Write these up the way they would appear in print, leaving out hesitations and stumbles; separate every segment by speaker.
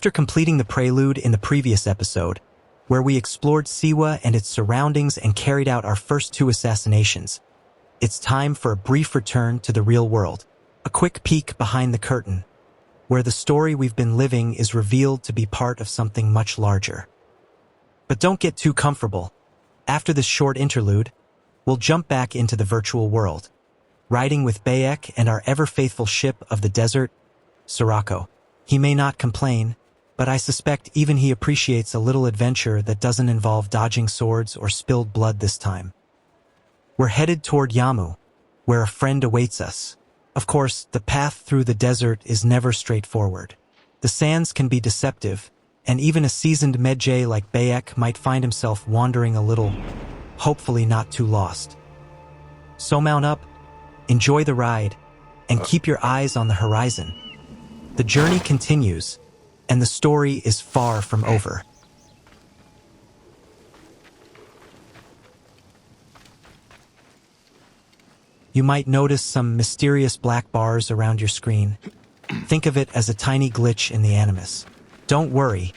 Speaker 1: After completing the prelude in the previous episode, where we explored Siwa and its surroundings and carried out our first 2 assassinations, it's time for a brief return to the real world, a quick peek behind the curtain, where the story we've been living is revealed to be part of something much larger. But don't get too comfortable. After this short interlude, we'll jump back into the virtual world, riding with Bayek and our ever-faithful ship of the desert, Sirocco. He may not complain, but I suspect even he appreciates a little adventure that doesn't involve dodging swords or spilled blood this time. We're headed toward Yamu, where a friend awaits us. Of course, the path through the desert is never straightforward. The sands can be deceptive, and even a seasoned Medjay like Bayek might find himself wandering a little, hopefully not too lost. So mount up, enjoy the ride, and keep your eyes on the horizon. The journey continues, and the story is far from over. You might notice some mysterious black bars around your screen. Think of it as a tiny glitch in the Animus. Don't worry.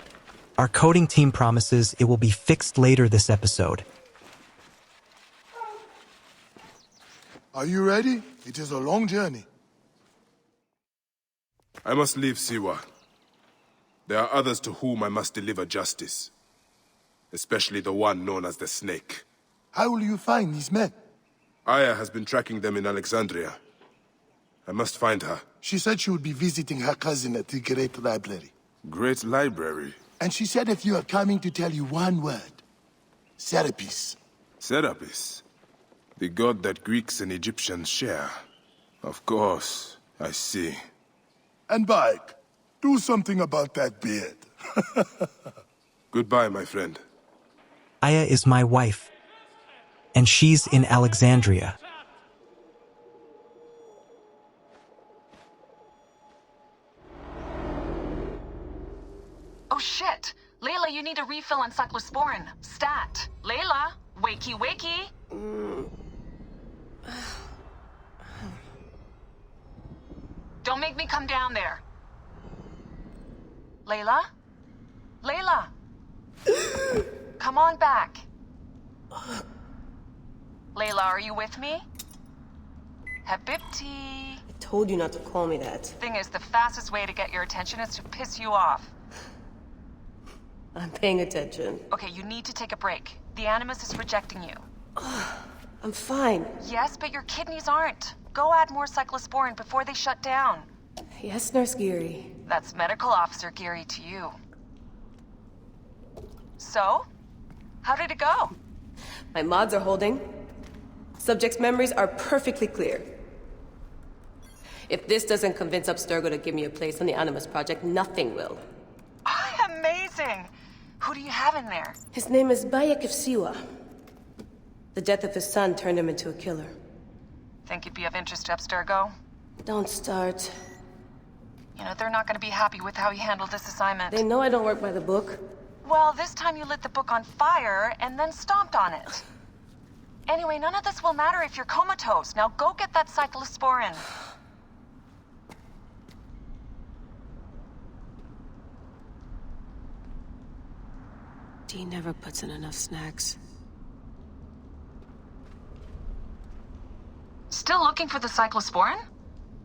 Speaker 1: Our coding team promises it will be fixed later this episode.
Speaker 2: Are you ready? It is a long journey.
Speaker 3: I must leave Siwa. There are others to whom I must deliver justice. Especially the one known as the Snake.
Speaker 2: How will you find these men?
Speaker 3: Aya has been tracking them in Alexandria. I must find her.
Speaker 2: She said she would be visiting her cousin at the Great Library.
Speaker 3: Great Library?
Speaker 2: And she said if you are coming to tell you one word. Serapis.
Speaker 3: Serapis? The god that Greeks and Egyptians share. Of course, I see.
Speaker 2: And Bayek, do something about that beard.
Speaker 3: Goodbye, my friend.
Speaker 1: Aya is my wife, and she's in Alexandria.
Speaker 4: Oh shit! Layla, you need a refill on cyclosporin. Stat. Layla, wakey wakey. Don't make me come down there. Layla? Layla! Come on back. Layla, are you with me? Habibti.
Speaker 5: I told you not to call me that.
Speaker 4: Thing is, the fastest way to get your attention is to piss you off.
Speaker 5: I'm paying attention.
Speaker 4: Okay, you need to take a break. The Animus is rejecting you.
Speaker 5: I'm fine.
Speaker 4: Yes, but your kidneys aren't. Go add more cyclosporin before they shut down.
Speaker 5: Yes, Nurse Geary.
Speaker 4: That's Medical Officer Geary to you. So? How did it go?
Speaker 5: My mods are holding. Subject's memories are perfectly clear. If this doesn't convince Abstergo to give me a place on the Animus project, nothing will.
Speaker 4: Amazing! Who do you have in there?
Speaker 5: His name is Bayek of Siwa. The death of his son turned him into a killer.
Speaker 4: Think he'd be of interest to Abstergo?
Speaker 5: Don't start.
Speaker 4: You know, they're not going to be happy with how he handled this assignment.
Speaker 5: They know I don't work by the book.
Speaker 4: Well, this time you lit the book on fire and then stomped on it. Anyway, none of this will matter if you're comatose. Now go get that cyclosporin.
Speaker 5: Dee never puts in enough snacks.
Speaker 4: Still looking for the cyclosporin?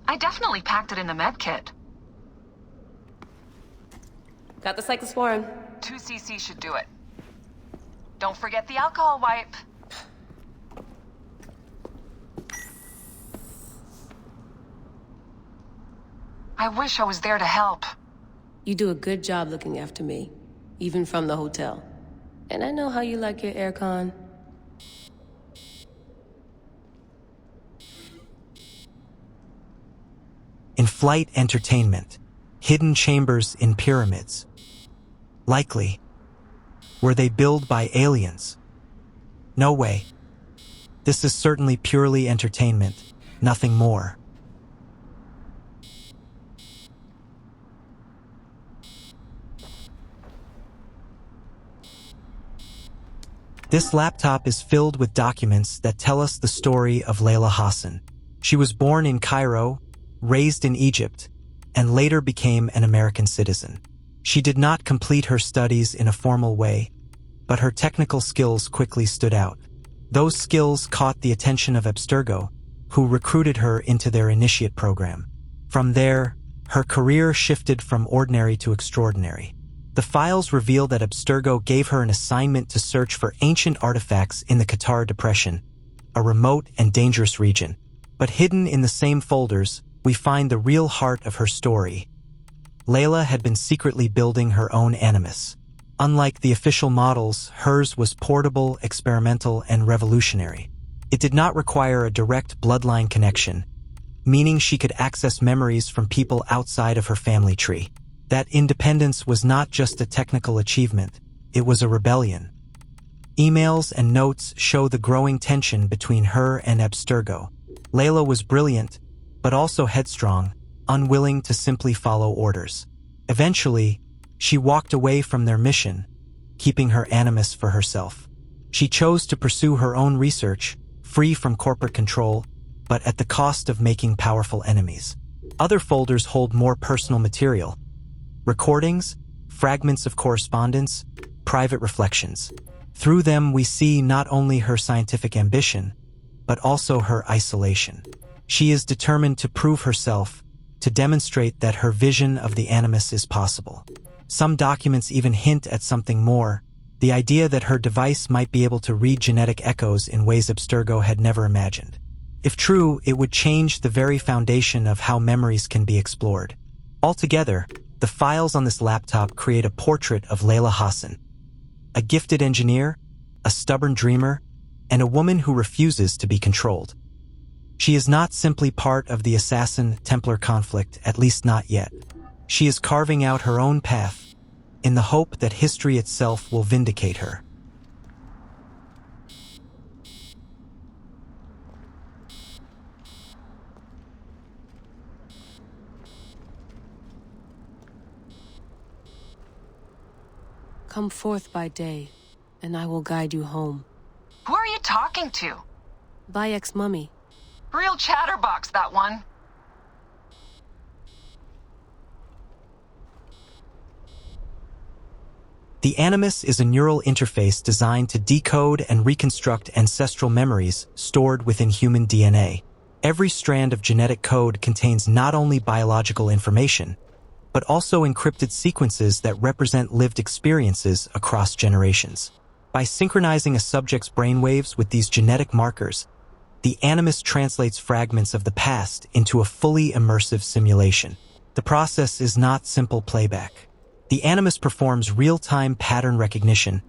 Speaker 4: I definitely packed it in the med kit.
Speaker 5: Got the cyclosporin.
Speaker 4: 2 cc should do it. Don't forget the alcohol wipe. I wish I was there to help.
Speaker 5: You do a good job looking after me, even from the hotel. And I know how you like your aircon.
Speaker 1: In-flight entertainment, hidden chambers in pyramids. Likely. Were they built by aliens? No way. This is certainly purely entertainment, nothing more. This laptop is filled with documents that tell us the story of Layla Hassan. She was born in Cairo, raised in Egypt, and later became an American citizen. She did not complete her studies in a formal way, but her technical skills quickly stood out. Those skills caught the attention of Abstergo, who recruited her into their initiate program. From there, her career shifted from ordinary to extraordinary. The files reveal that Abstergo gave her an assignment to search for ancient artifacts in the Qatar Depression, a remote and dangerous region. But hidden in the same folders, we find the real heart of her story. Layla had been secretly building her own Animus. Unlike the official models, hers was portable, experimental, and revolutionary. It did not require a direct bloodline connection, meaning she could access memories from people outside of her family tree. That independence was not just a technical achievement, it was a rebellion. Emails and notes show the growing tension between her and Abstergo. Layla was brilliant, but also headstrong, unwilling to simply follow orders. Eventually, she walked away from their mission, keeping her Animus for herself. She chose to pursue her own research, free from corporate control, but at the cost of making powerful enemies. Other folders hold more personal material: recordings, fragments of correspondence, private reflections. Through them, we see not only her scientific ambition, but also her isolation. She is determined to prove herself, to demonstrate that her vision of the Animus is possible. Some documents even hint at something more: the idea that her device might be able to read genetic echoes in ways Abstergo had never imagined. If true, it would change the very foundation of how memories can be explored. Altogether, the files on this laptop create a portrait of Layla Hassan, a gifted engineer, a stubborn dreamer, and a woman who refuses to be controlled. She is not simply part of the Assassin-Templar conflict, at least not yet. She is carving out her own path, in the hope that history itself will vindicate her.
Speaker 5: Come forth by day, and I will guide you home.
Speaker 4: Who are you talking to?
Speaker 5: Bayek's mummy.
Speaker 4: Real chatterbox, that one.
Speaker 1: The Animus is a neural interface designed to decode and reconstruct ancestral memories stored within human DNA. Every strand of genetic code contains not only biological information, but also encrypted sequences that represent lived experiences across generations. By synchronizing a subject's brainwaves with these genetic markers, the Animus translates fragments of the past into a fully immersive simulation. The process is not simple playback. The Animus performs real-time pattern recognition,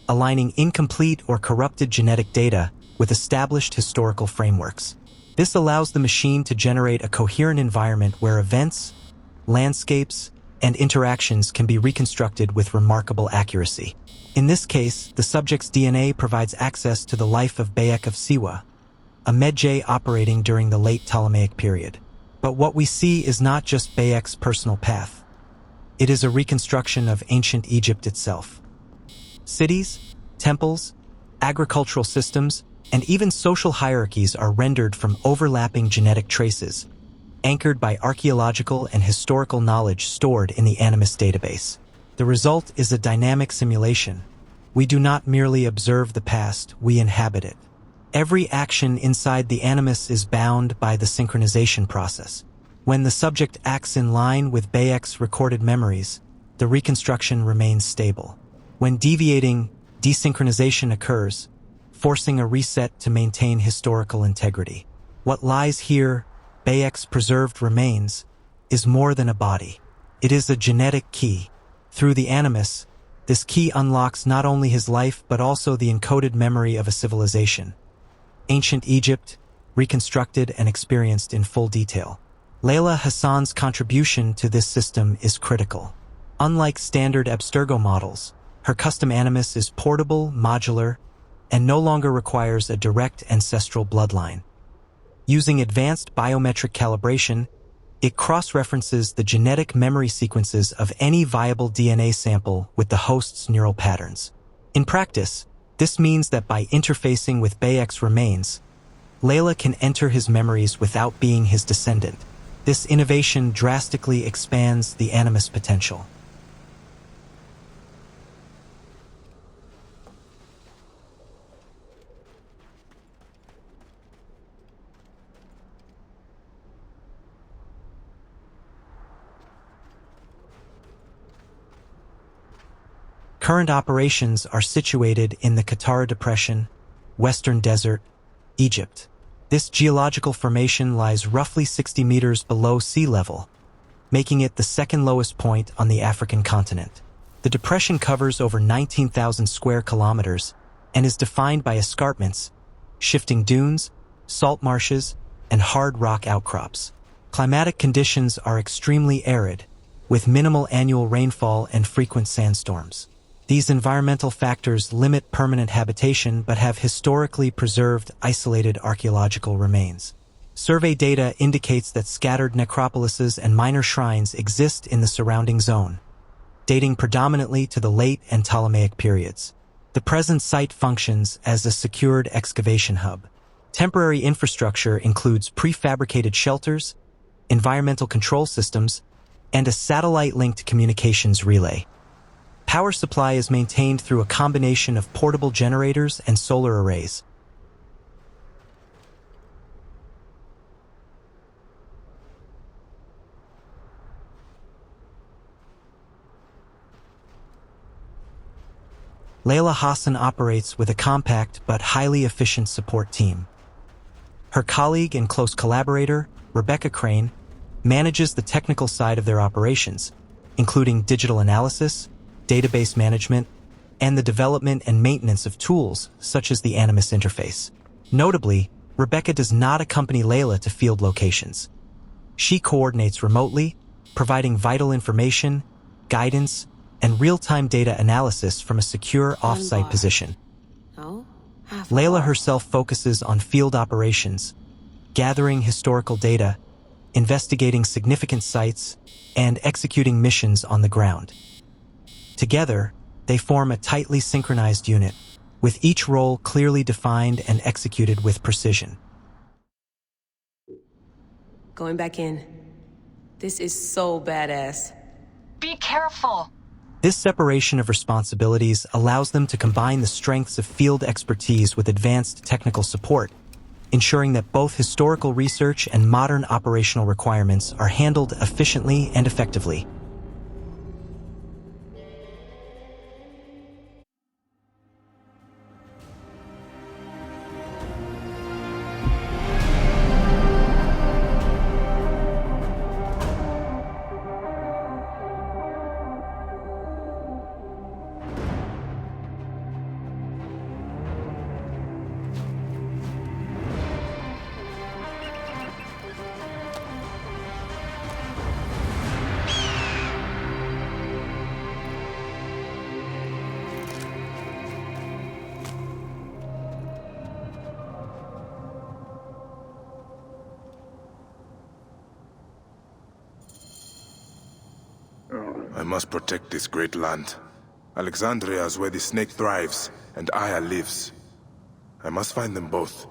Speaker 1: aligning incomplete or corrupted genetic data with established historical frameworks. This allows the machine to generate a coherent environment where events, landscapes, and interactions can be reconstructed with remarkable accuracy. In this case, the subject's DNA provides access to the life of Bayek of Siwa, a Medjay operating during the late Ptolemaic period. But what we see is not just Bayek's personal path. It is a reconstruction of ancient Egypt itself. Cities, temples, agricultural systems, and even social hierarchies are rendered from overlapping genetic traces, anchored by archaeological and historical knowledge stored in the Animus database. The result is a dynamic simulation. We do not merely observe the past, we inhabit it. Every action inside the Animus is bound by the synchronization process. When the subject acts in line with Bayek's recorded memories, the reconstruction remains stable. When deviating, desynchronization occurs, forcing a reset to maintain historical integrity. What lies here, Bayek's preserved remains, is more than a body. It is a genetic key. Through the Animus, this key unlocks not only his life but also the encoded memory of a civilization. Ancient Egypt, reconstructed and experienced in full detail. Layla Hassan's contribution to this system is critical. Unlike standard Abstergo models, her custom Animus is portable, modular, and no longer requires a direct ancestral bloodline. Using advanced biometric calibration, it cross-references the genetic memory sequences of any viable DNA sample with the host's neural patterns. In practice, this means that by interfacing with Bayek's remains, Layla can enter his memories without being his descendant. This innovation drastically expands the Animus potential. Current operations are situated in the Qattara Depression, Western Desert, Egypt. This geological formation lies roughly 60 meters below sea level, making it the second lowest point on the African continent. The depression covers over 19,000 square kilometers and is defined by escarpments, shifting dunes, salt marshes, and hard rock outcrops. Climatic conditions are extremely arid, with minimal annual rainfall and frequent sandstorms. These environmental factors limit permanent habitation but have historically preserved isolated archaeological remains. Survey data indicates that scattered necropolises and minor shrines exist in the surrounding zone, dating predominantly to the late and Ptolemaic periods. The present site functions as a secured excavation hub. Temporary infrastructure includes prefabricated shelters, environmental control systems, and a satellite-linked communications relay. Power supply is maintained through a combination of portable generators and solar arrays. Layla Hassan operates with a compact but highly efficient support team. Her colleague and close collaborator, Rebecca Crane, manages the technical side of their operations, including digital analysis, database management, and the development and maintenance of tools such as the Animus interface. Notably, Rebecca does not accompany Layla to field locations. She coordinates remotely, providing vital information, guidance, and real-time data analysis from a secure off-site position. Layla herself focuses on field operations, gathering historical data, investigating significant sites, and executing missions on the ground. Together, they form a tightly synchronized unit, with each role clearly defined and executed with precision.
Speaker 5: Going back in. This is so badass.
Speaker 4: Be careful.
Speaker 1: This separation of responsibilities allows them to combine the strengths of field expertise with advanced technical support, ensuring that both historical research and modern operational requirements are handled efficiently and effectively.
Speaker 3: I must protect this great land. Alexandria is where the snake thrives, and Aya lives. I must find them both.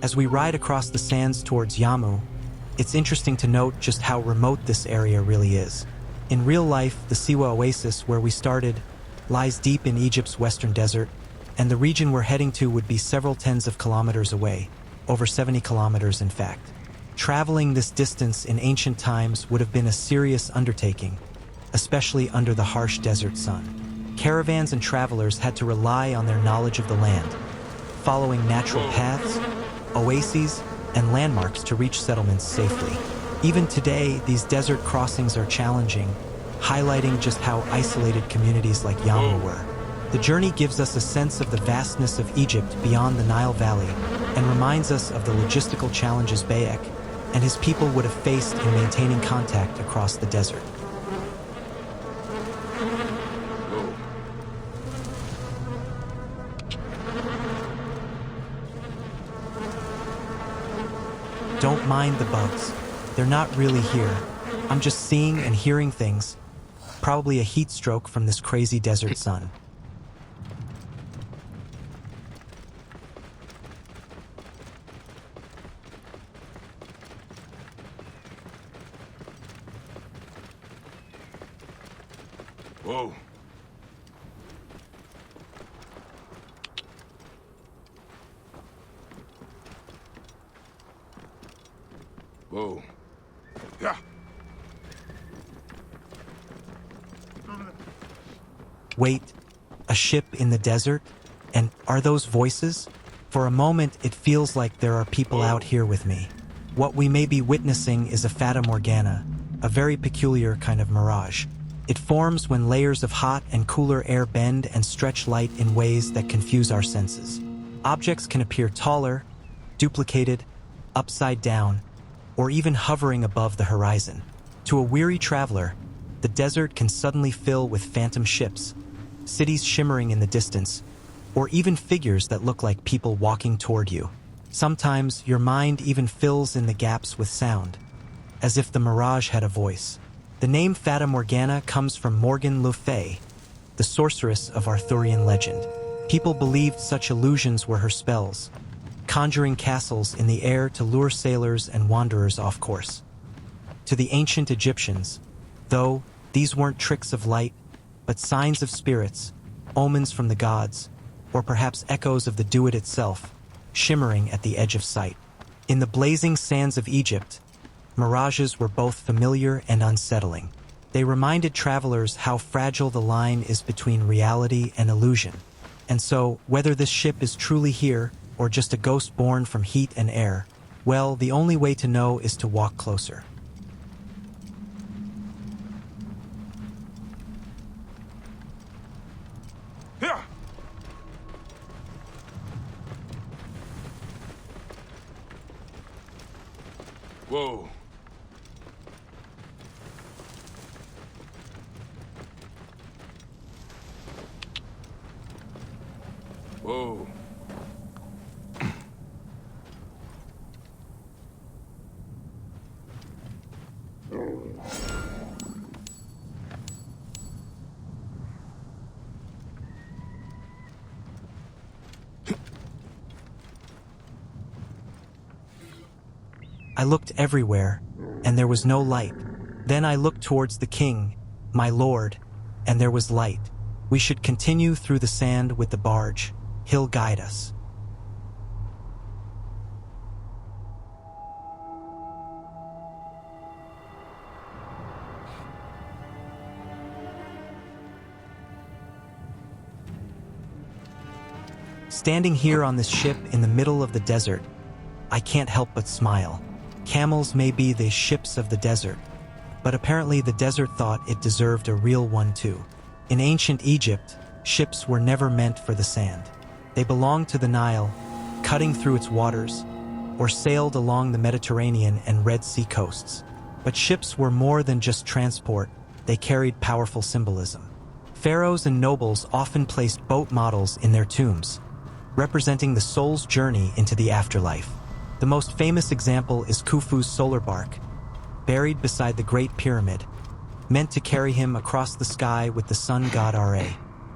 Speaker 1: As we ride across the sands towards Yamu, it's interesting to note just how remote this area really is. In real life, the Siwa Oasis, where we started, lies deep in Egypt's western desert, and the region we're heading to would be several tens of kilometers away, over 70 kilometers in fact. Traveling this distance in ancient times would have been a serious undertaking, especially under the harsh desert sun. Caravans and travelers had to rely on their knowledge of the land, following natural paths, oases, and landmarks to reach settlements safely. Even today, these desert crossings are challenging, highlighting just how isolated communities like Yamu were. The journey gives us a sense of the vastness of Egypt beyond the Nile Valley and reminds us of the logistical challenges Bayek and his people would have faced in maintaining contact across the desert. Don't mind the bugs. They're not really here. I'm just seeing and hearing things. Probably a heat stroke from this crazy desert sun.
Speaker 3: Whoa. Whoa. Yeah.
Speaker 1: Wait, a ship in the desert? And are those voices? For a moment, it feels like there are people out here with me. What we may be witnessing is a fata morgana, a very peculiar kind of mirage. It forms when layers of hot and cooler air bend and stretch light in ways that confuse our senses. Objects can appear taller, duplicated, upside down, or even hovering above the horizon. To a weary traveler, the desert can suddenly fill with phantom ships, cities shimmering in the distance, or even figures that look like people walking toward you. Sometimes your mind even fills in the gaps with sound, as if the mirage had a voice. The name Fata Morgana comes from Morgan Le Fay, the sorceress of Arthurian legend. People believed such illusions were her spells, conjuring castles in the air to lure sailors and wanderers off course. To the ancient Egyptians, though, these weren't tricks of light, but signs of spirits, omens from the gods, or perhaps echoes of the Duat itself, shimmering at the edge of sight. In the blazing sands of Egypt, mirages were both familiar and unsettling. They reminded travelers how fragile the line is between reality and illusion. And so, whether this ship is truly here, or just a ghost born from heat and air, well, the only way to know is to walk closer.
Speaker 3: Yeah. Whoa. Whoa.
Speaker 1: I looked everywhere, and there was no light. Then I looked towards the king, my lord, and there was light. We should continue through the sand with the barge. He'll guide us. Standing here on this ship in the middle of the desert, I can't help but smile. Camels may be the ships of the desert, but apparently the desert thought it deserved a real one too. In ancient Egypt, ships were never meant for the sand. They belonged to the Nile, cutting through its waters, or sailed along the Mediterranean and Red Sea coasts. But ships were more than just transport, they carried powerful symbolism. Pharaohs and nobles often placed boat models in their tombs, representing the soul's journey into the afterlife. The most famous example is Khufu's solar bark, buried beside the Great Pyramid, meant to carry him across the sky with the sun god Ra.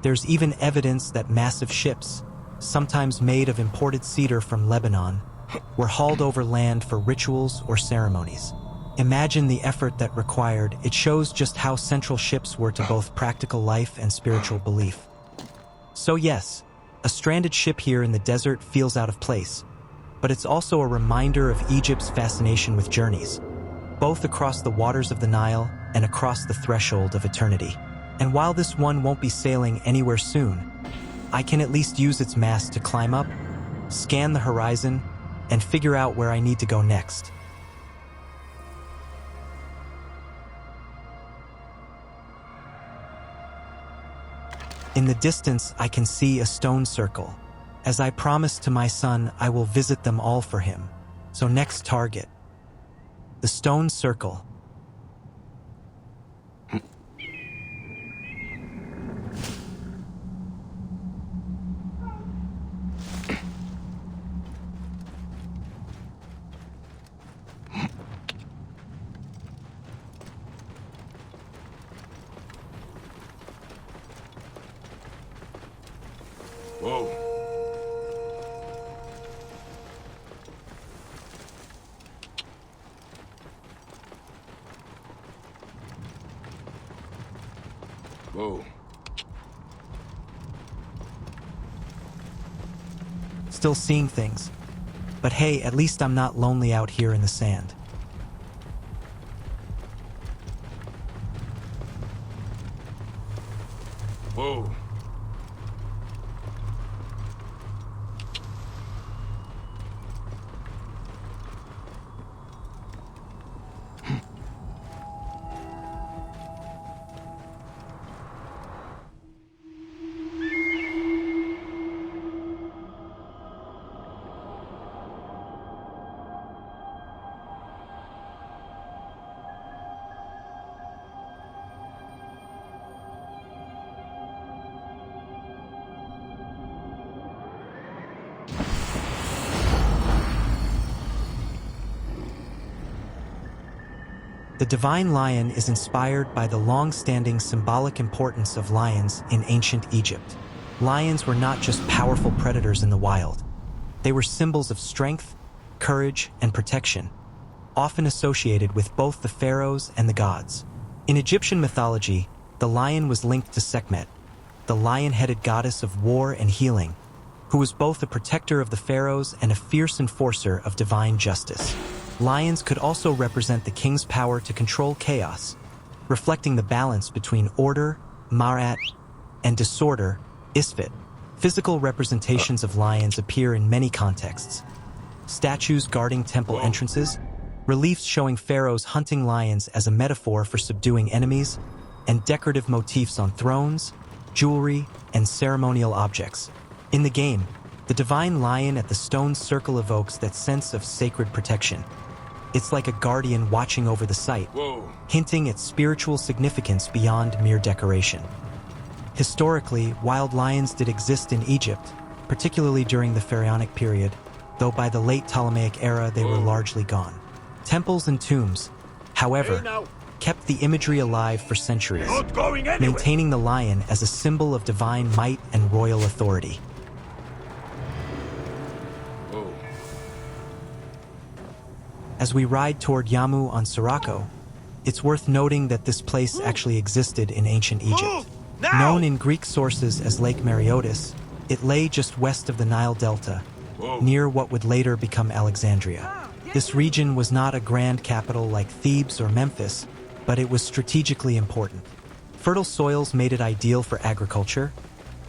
Speaker 1: There's even evidence that massive ships, sometimes made of imported cedar from Lebanon, were hauled over land for rituals or ceremonies. Imagine the effort that required. It shows just how central ships were to both practical life and spiritual belief. So yes, a stranded ship here in the desert feels out of place, but it's also a reminder of Egypt's fascination with journeys, both across the waters of the Nile and across the threshold of eternity. And while this one won't be sailing anywhere soon, I can at least use its mast to climb up, scan the horizon, and figure out where I need to go next. In the distance, I can see a stone circle. As I promised to my son, I will visit them all for him. So next target, the stone circle.
Speaker 3: Whoa. Whoa.
Speaker 1: Still seeing things. But hey, at least I'm not lonely out here in the sand. The divine lion is inspired by the long-standing symbolic importance of lions in ancient Egypt. Lions were not just powerful predators in the wild. They were symbols of strength, courage, and protection, often associated with both the pharaohs and the gods. In Egyptian mythology, the lion was linked to Sekhmet, the lion-headed goddess of war and healing, who was both a protector of the pharaohs and a fierce enforcer of divine justice. Lions could also represent the king's power to control chaos, reflecting the balance between order, Marat, and disorder, Isfet. Physical representations of lions appear in many contexts. Statues guarding temple entrances, reliefs showing pharaohs hunting lions as a metaphor for subduing enemies, and decorative motifs on thrones, jewelry, and ceremonial objects. In the game, the divine lion at the stone circle evokes that sense of sacred protection. It's like a guardian watching over the site, hinting at spiritual significance beyond mere decoration. Historically, wild lions did exist in Egypt, particularly during the Pharaonic period, though by the late Ptolemaic era they were largely gone. Temples and tombs, however, kept the imagery alive for centuries, maintaining the lion as a symbol of divine might and royal authority. As we ride toward Yamu on Sirocco, it's worth noting that this place actually existed in ancient Egypt. Known in Greek sources as Lake Mareotis, it lay just west of the Nile Delta, near what would later become Alexandria. This region was not a grand capital like Thebes or Memphis, but it was strategically important. Fertile soils made it ideal for agriculture,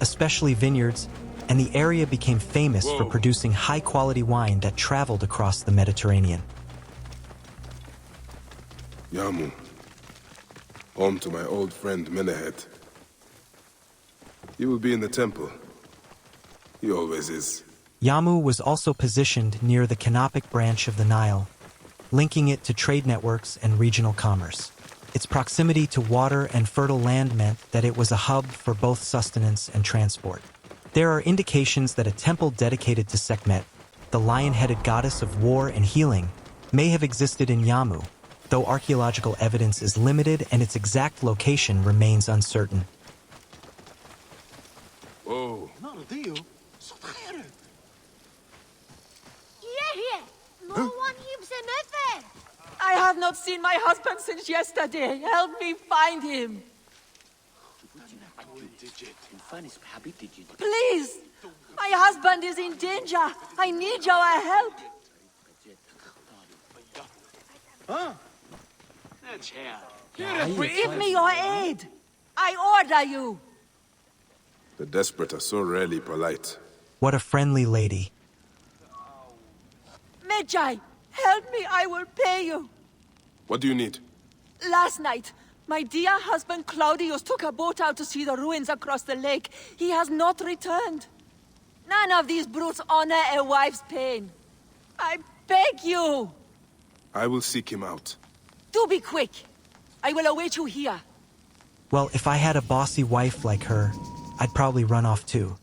Speaker 1: especially vineyards, and the area became famous for producing high-quality wine that traveled across the Mediterranean.
Speaker 3: Yamu. Home to my old friend Menehet. He will be in the temple. He always is.
Speaker 1: Yamu was also positioned near the canopic branch of the Nile, linking it to trade networks and regional commerce. Its proximity to water and fertile land meant that it was a hub for both sustenance and transport. There are indications that a temple dedicated to Sekhmet, the lion-headed goddess of war and healing, may have existed in Yamu, though archaeological evidence is limited and its exact location remains uncertain.
Speaker 6: No one gives an effort.
Speaker 7: I have not seen my husband since yesterday. Help me find him. Please! My husband is in danger. I need your help. Give me your aid. I order you.
Speaker 3: The desperate are so rarely polite.
Speaker 1: What a friendly lady.
Speaker 7: Medjay, help me. I will pay you.
Speaker 3: What do you need?
Speaker 7: Last night, my dear husband Claudius took a boat out to see the ruins across the lake. He has not returned. None of these brutes honor a wife's pain. I beg you.
Speaker 3: I will seek him out.
Speaker 7: Do be quick. I will await you here.
Speaker 1: Well, if I had a bossy wife like her, I'd probably run off too.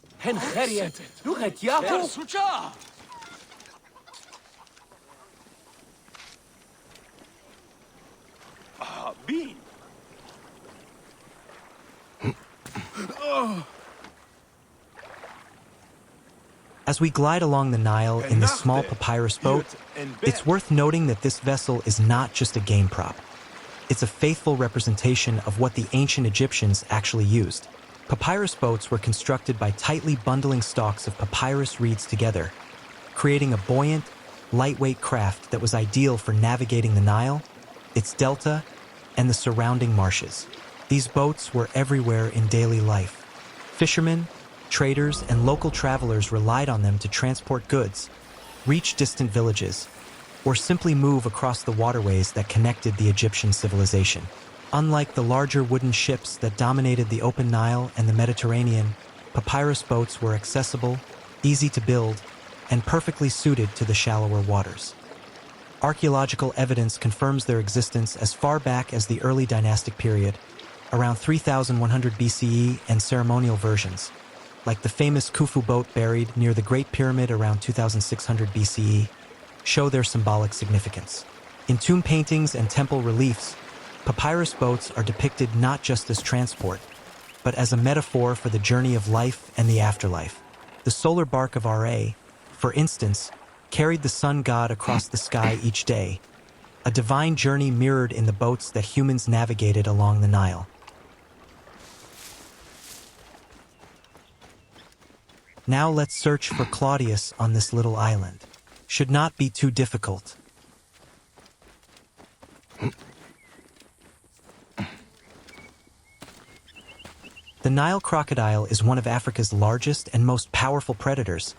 Speaker 1: As we glide along the Nile in this small papyrus boat, it's worth noting that this vessel is not just a game prop. It's a faithful representation of what the ancient Egyptians actually used. Papyrus boats were constructed by tightly bundling stalks of papyrus reeds together, creating a buoyant, lightweight craft that was ideal for navigating the Nile, its delta, and the surrounding marshes. These boats were everywhere in daily life. Fishermen, traders, and local travelers relied on them to transport goods, reach distant villages, or simply move across the waterways that connected the Egyptian civilization. Unlike the larger wooden ships that dominated the open Nile and the Mediterranean, papyrus boats were accessible, easy to build, and perfectly suited to the shallower waters. Archaeological evidence confirms their existence as far back as the early dynastic period, around 3100 BCE, and ceremonial versions, like the famous Khufu boat buried near the Great Pyramid around 2600 BCE, show their symbolic significance. In tomb paintings and temple reliefs, papyrus boats are depicted not just as transport, but as a metaphor for the journey of life and the afterlife. The solar bark of Ra, for instance, carried the sun god across the sky each day, a divine journey mirrored in the boats that humans navigated along the Nile. Now let's search for Claudius on this little island. Should not be too difficult. The Nile crocodile is one of Africa's largest and most powerful predators,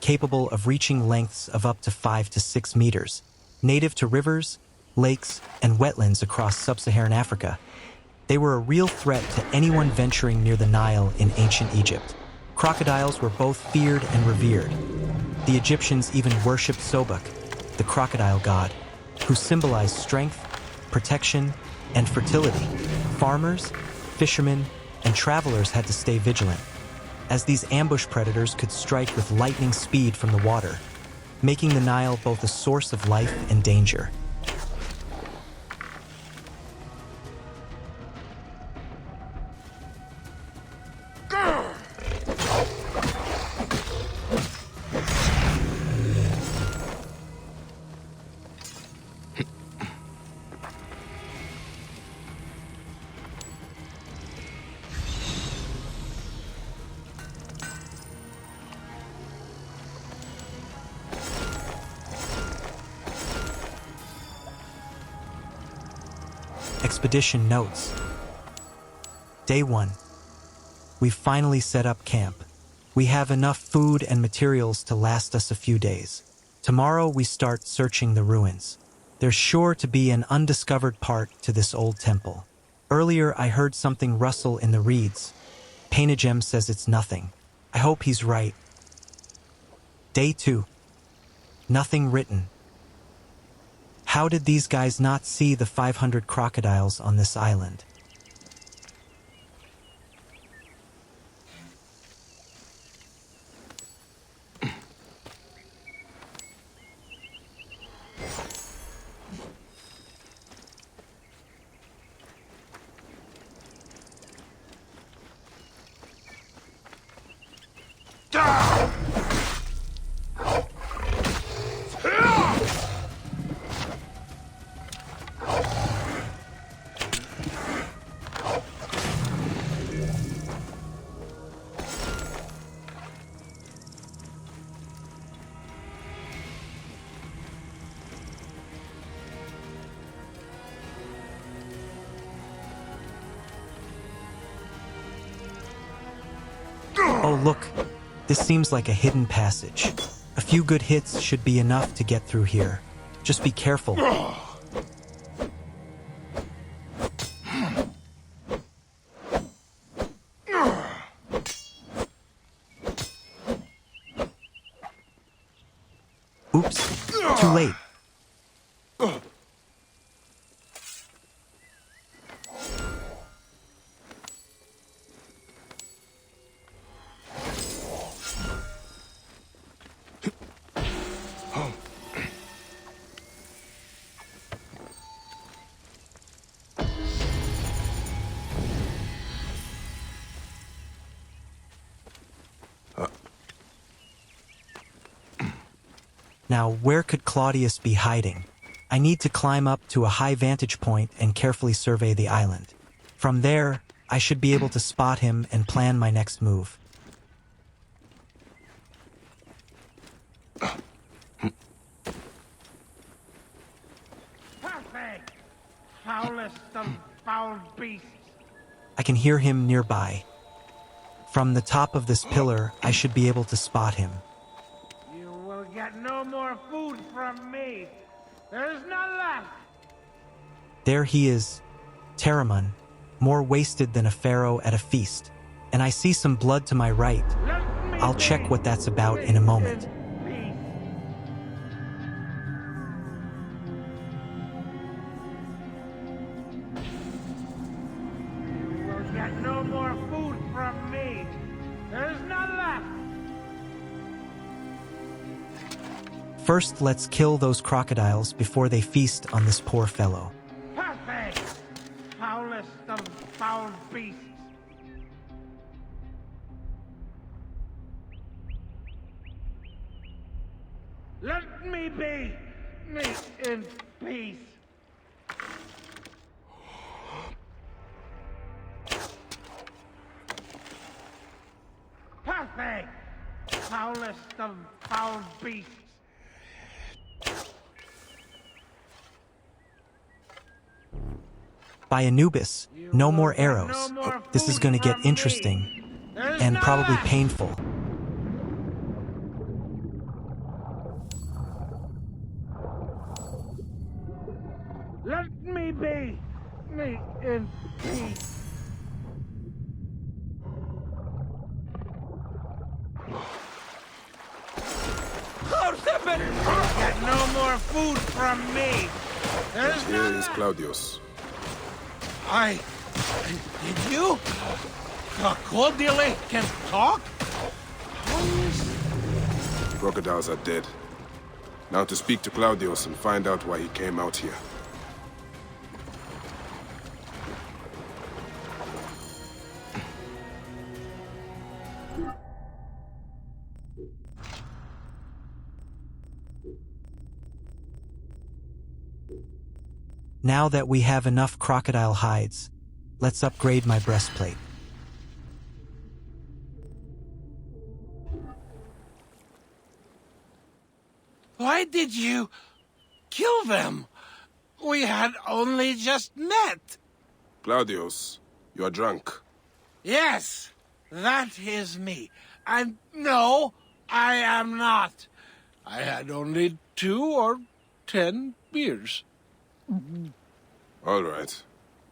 Speaker 1: capable of reaching lengths of up to 5 to 6 meters, native to rivers, lakes, and wetlands across sub-Saharan Africa. They were a real threat to anyone venturing near the Nile in ancient Egypt. Crocodiles were both feared and revered. The Egyptians even worshipped Sobek, the crocodile god, who symbolized strength, protection, and fertility. Farmers, fishermen, and travelers had to stay vigilant, as these ambush predators could strike with lightning speed from the water, making the Nile both a source of life and danger. Expedition notes. Day 1. We've finally set up camp. We have enough food and materials to last us a few days. Tomorrow we start searching the ruins. There's sure to be an undiscovered part to this old temple. Earlier I heard something rustle in the reeds. Painagem says it's nothing. I hope he's right. Day 2. Nothing written. How did these guys not see the 500 crocodiles on this island? Oh, look. This seems like a hidden passage. A few good hits should be enough to get through here. Just be careful. Oops. Too late. Now, where could Claudius be hiding? I need to climb up to a high vantage point and carefully survey the island. From there, I should be able to spot him and plan my next move.
Speaker 8: Perfect! Foulest of foul beasts.
Speaker 1: I can hear him nearby. From the top of this pillar, I should be able to spot him.
Speaker 8: You will get no more food from me. There's none left.
Speaker 1: There he is, Teramun, more wasted than a pharaoh at a feast. And I see some blood to my right. I'll check what that's about in a moment.
Speaker 8: You will get no more food from me. There's none left.
Speaker 1: First, let's kill those crocodiles before they feast on this poor fellow.
Speaker 8: Perfect! Foulest of foul beasts. Let me be! Me in peace! Perfect! Foulest of foul beasts.
Speaker 1: By Anubis, no more arrows. This is going to get interesting and probably painful.
Speaker 8: Let me be! Me in peace! Get no more food from me! There's
Speaker 3: Here is Claudius.
Speaker 8: Did you? Crocodile can talk?
Speaker 3: Crocodiles are dead. Now to speak to Claudius and find out why he came out here.
Speaker 1: Now that we have enough crocodile hides, let's upgrade my breastplate.
Speaker 8: Why did you kill them? We had only just met.
Speaker 3: Claudius, you are drunk.
Speaker 8: Yes, that is me. And no, I am not. I had only 2 or 10 beers.
Speaker 3: All right.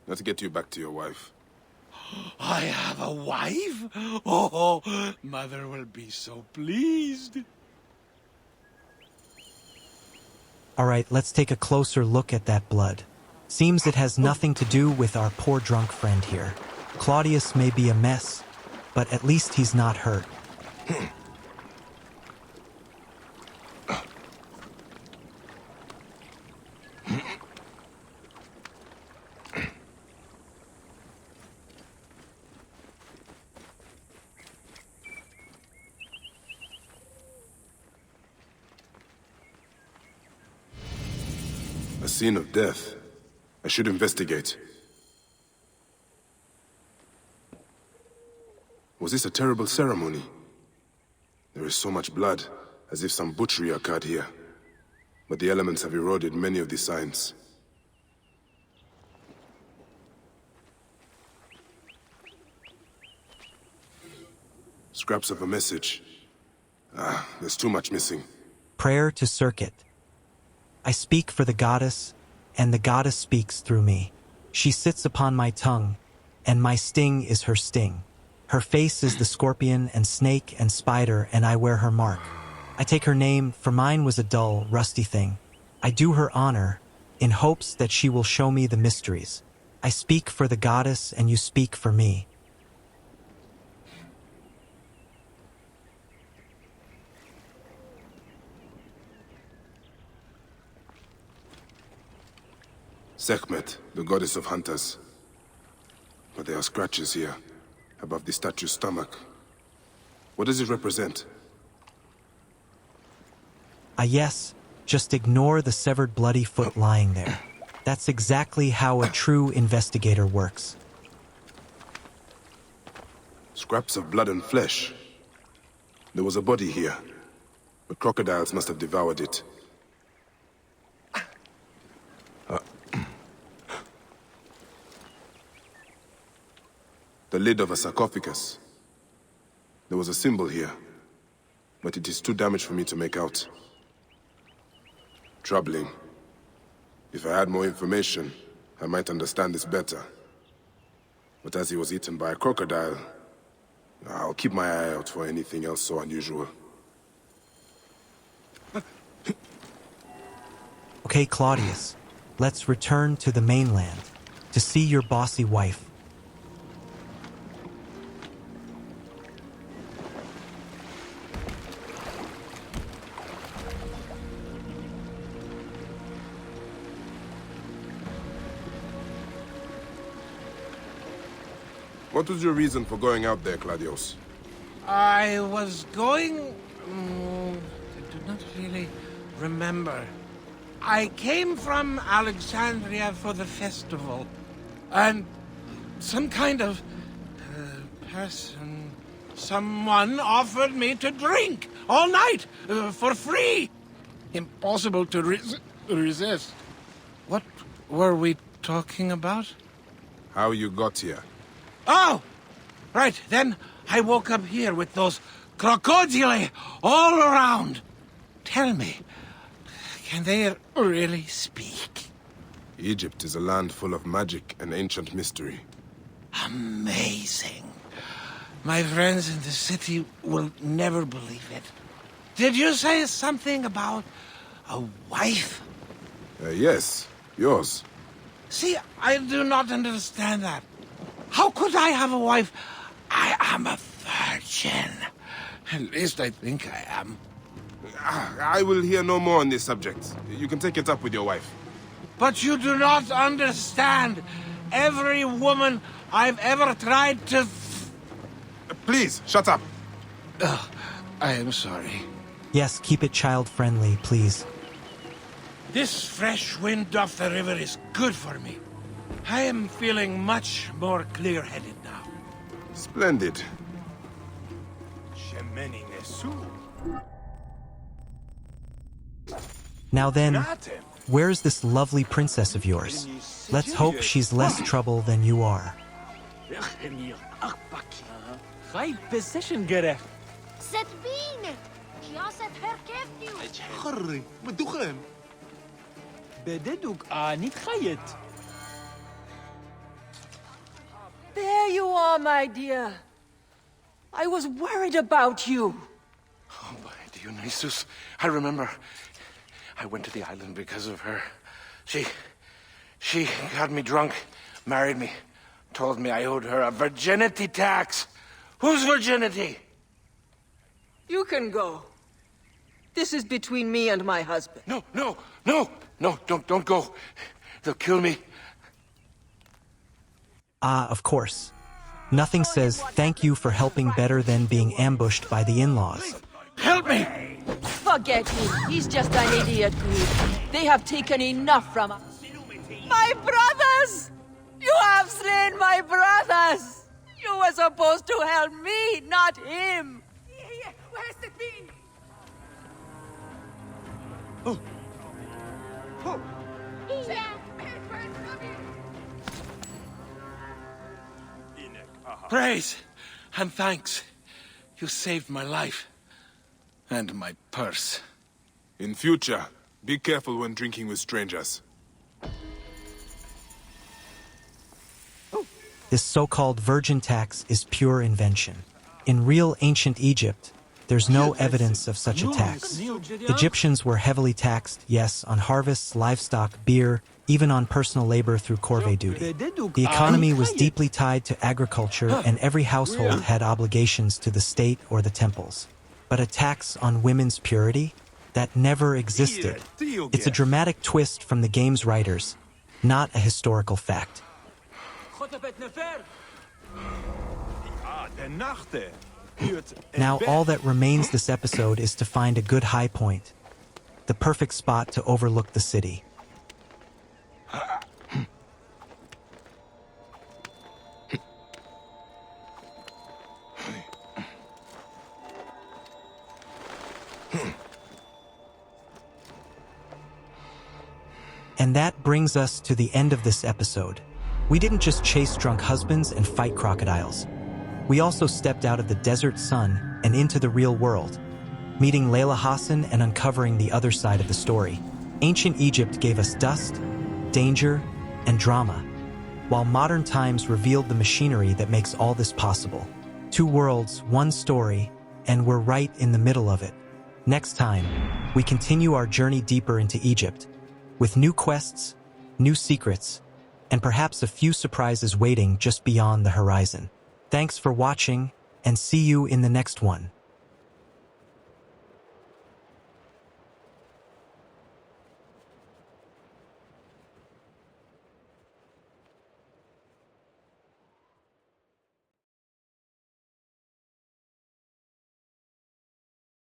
Speaker 3: Let's get you back to your wife.
Speaker 8: I have a wife? Oh, Mother will be so pleased.
Speaker 1: All right, let's take a closer look at that blood. Seems it has nothing to do with our poor drunk friend here. Claudius may be a mess, but at least he's not hurt.
Speaker 3: A scene of death. I should investigate. Was this a terrible ceremony? There is so much blood, as if some butchery occurred here. But the elements have eroded many of the signs. Scraps of a message. There's too much missing.
Speaker 1: Prayer to Circuit. I speak for the goddess, and the goddess speaks through me. She sits upon my tongue, and my sting is her sting. Her face is the scorpion and snake and spider, and I wear her mark. I take her name, for mine was a dull, rusty thing. I do her honor, in hopes that she will show me the mysteries. I speak for the goddess, and you speak for me.
Speaker 3: Sekhmet, the goddess of hunters. But there are scratches here, above the statue's stomach. What does it represent?
Speaker 1: Yes, just ignore the severed bloody foot lying there. That's exactly how a true investigator works.
Speaker 3: Scraps of blood and flesh. There was a body here, but crocodiles must have devoured it. The lid of a sarcophagus. There was a symbol here, but it is too damaged for me to make out. Troubling. If I had more information, I might understand this better. But as he was eaten by a crocodile, I'll keep my eye out for anything else so unusual.
Speaker 1: Okay, Claudius, let's return to the mainland to see your bossy wife.
Speaker 3: What was your reason for going out there, Claudius?
Speaker 8: I was going... I do not really remember. I came from Alexandria for the festival. And some kind of person... Someone offered me to drink all night for free. Impossible to resist. What were we talking about?
Speaker 3: How you got here?
Speaker 8: Oh! Right, then I woke up here with those crocodili all around. Tell me, can they really speak?
Speaker 3: Egypt is a land full of magic and ancient mystery.
Speaker 8: Amazing. My friends in the city will never believe it. Did you say something about a wife?
Speaker 3: Yes, yours.
Speaker 8: See, I do not understand that. How could I have a wife? I am a virgin. At least I think I am.
Speaker 3: I will hear no more on this subject. You can take it up with your wife.
Speaker 8: But you do not understand. Every woman I've ever tried to...
Speaker 3: Please, shut up.
Speaker 8: I am sorry.
Speaker 1: Yes, keep it child-friendly, please.
Speaker 8: This fresh wind off the river is good for me. I am feeling much more clear-headed now.
Speaker 3: Splendid.
Speaker 1: Now then, where's this lovely princess of yours? Let's hope she's less trouble than you are.
Speaker 6: Zet bine. Ja, zet herkeft nu.
Speaker 9: خري بالدخان بددك نتخيط.
Speaker 7: There you are, my dear. I was worried about you.
Speaker 8: Oh, by Dionysus. I remember. I went to the island because of her. She got me drunk, married me, told me I owed her a virginity tax. Whose virginity?
Speaker 7: You can go. This is between me and my husband.
Speaker 8: No, don't go. They'll kill me.
Speaker 1: Ah, of course. Nothing says thank you for helping better than being ambushed by the in-laws.
Speaker 8: Help me!
Speaker 7: Forget him. He's just an idiot group. They have taken enough from us. My brothers! You have slain my brothers! You were supposed to help me, not him! Where's the thing?
Speaker 8: Praise and thanks. You saved my life. And my purse.
Speaker 3: In future, be careful when drinking with strangers.
Speaker 1: This so-called virgin tax is pure invention. In real ancient Egypt, there's no evidence of such a tax. Egyptians were heavily taxed, yes, on harvests, livestock, beer, even on personal labor through corvée duty. The economy was deeply tied to agriculture, and every household had obligations to the state or the temples. But a tax on women's purity? That never existed. It's a dramatic twist from the game's writers, not a historical fact. Now all that remains this episode is to find a good high point, the perfect spot to overlook the city. And that brings us to the end of this episode. We didn't just chase drunk husbands and fight crocodiles. We also stepped out of the desert sun and into the real world, meeting Layla Hassan and uncovering the other side of the story. Ancient Egypt gave us dust, danger, and drama, while modern times revealed the machinery that makes all this possible. Two worlds, one story, and we're right in the middle of it. Next time, we continue our journey deeper into Egypt, with new quests, new secrets, and perhaps a few surprises waiting just beyond the horizon. Thanks for watching, and see you in the next one.